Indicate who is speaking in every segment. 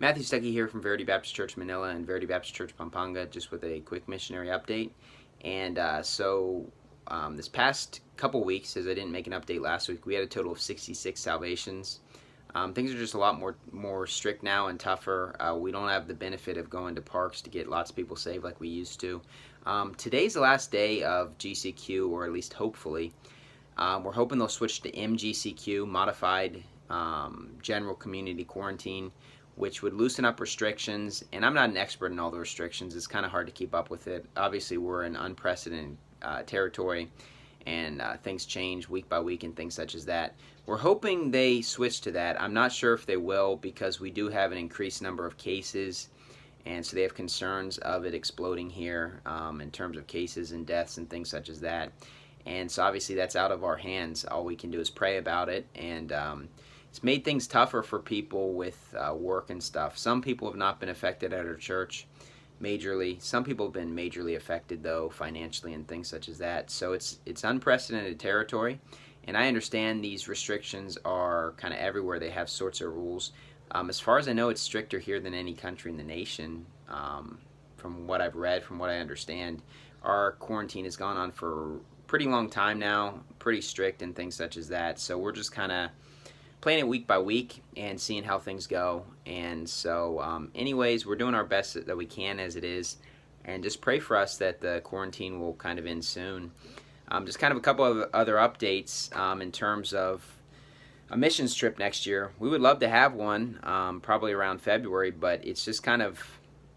Speaker 1: Matthew Stuckey here from Verity Baptist Church Manila and Verity Baptist Church Pampanga, just with a quick missionary update. And this past couple weeks, as I didn't make an update last week, we had a total of 66 salvations. Things are just a lot more strict now and tougher. We don't have the benefit of going to parks to get lots of people saved like we used to. Today's the last day of GCQ, or at least hopefully. We're hoping they'll switch to MGCQ, Modified General Community Quarantine, which would loosen up restrictions. And I'm not an expert in all the restrictions. It's kind of hard to keep up with it. Obviously, we're in unprecedented territory, and things change week by week and things such as that. We're hoping they switch to that. I'm not sure if they will, because we do have an increased number of cases, and so they have concerns of it exploding here in terms of cases and deaths and things such as that. And so obviously that's out of our hands. All we can do is pray about it, and it's made things tougher for people with work and stuff. Some people have not been affected at our church majorly. Some people have been majorly affected, though, financially and things such as that. So it's unprecedented territory, and I understand these restrictions are kind of everywhere. They have sorts of rules. As far as I know, it's stricter here than any country in the nation. From what I've read, from what I understand, our quarantine has gone on for a pretty long time now, pretty strict and things such as that. So we're just kind of playing it week by week and seeing how things go. And so anyways, we're doing our best that we can as it is, and just pray for us that the quarantine will kind of end soon. Just kind of a couple of other updates in terms of a missions trip next year. We would love to have one probably around February, but it's just kind of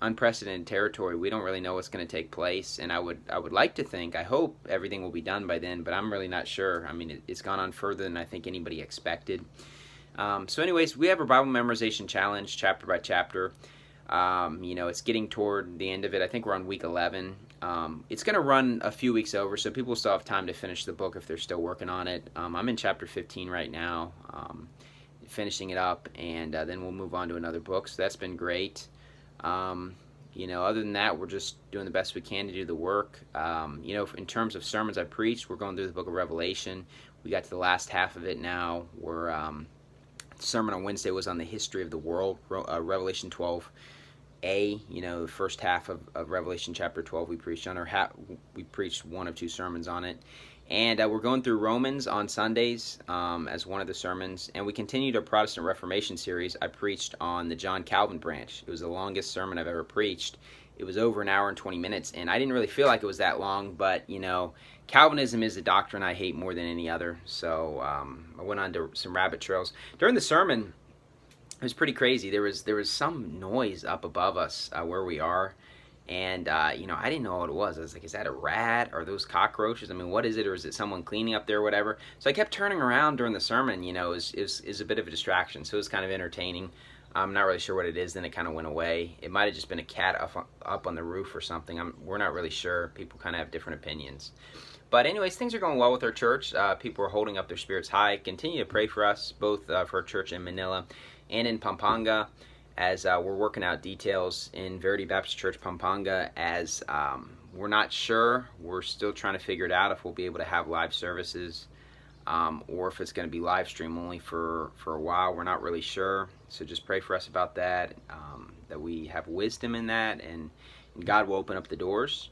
Speaker 1: unprecedented territory. We don't really know what's going to take place, and I would like to think, I hope everything will be done by then, but I'm really not sure. I mean, it's gone on further than I think anybody expected. So anyways, we have a Bible memorization challenge, chapter by chapter. It's getting toward the end of it. I think we're on week 11. It's going to run a few weeks over, so people still have time to finish the book if they're still working on it. I'm in chapter 15 right now, finishing it up, and then we'll move on to another book, so that's been great. Other than that, we're just doing the best we can to do the work. In terms of sermons I preached, we're going through the book of Revelation. We got to the last half of it now. The sermon on Wednesday was on the history of the world, Revelation 12a. The first half of Revelation chapter 12 we preached on, we preached one of two sermons on it. And we're going through Romans on Sundays as one of the sermons. And we continued our Protestant Reformation series. I preached on the John Calvin branch. It was the longest sermon I've ever preached. It was over an hour and 20 minutes, and I didn't really feel like it was that long, but, Calvinism is a doctrine I hate more than any other, so I went on to some rabbit trails. During the sermon, it was pretty crazy. There was some noise up above us where we are, and, I didn't know what it was. I was like, is that a rat? Are those cockroaches? I mean, what is it? Or is it someone cleaning up there or whatever? So I kept turning around during the sermon. It was a bit of a distraction, so it was kind of entertaining. I'm not really sure what it is. Then it kind of went away. It might have just been a cat up on the roof or something. We're not really sure. People kind of have different opinions. But anyways, things are going well with our church. People are holding up their spirits high. Continue to pray for us, both for our church in Manila and in Pampanga, as we're working out details in Verity Baptist Church Pampanga, as we're not sure. We're still trying to figure it out if we'll be able to have live services or if it's going to be live stream only for a while. We're not really sure. So just pray for us about that, that we have wisdom in that, and God will open up the doors.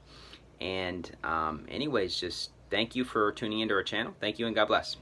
Speaker 1: And anyways, just thank you for tuning into our channel. Thank you, and God bless.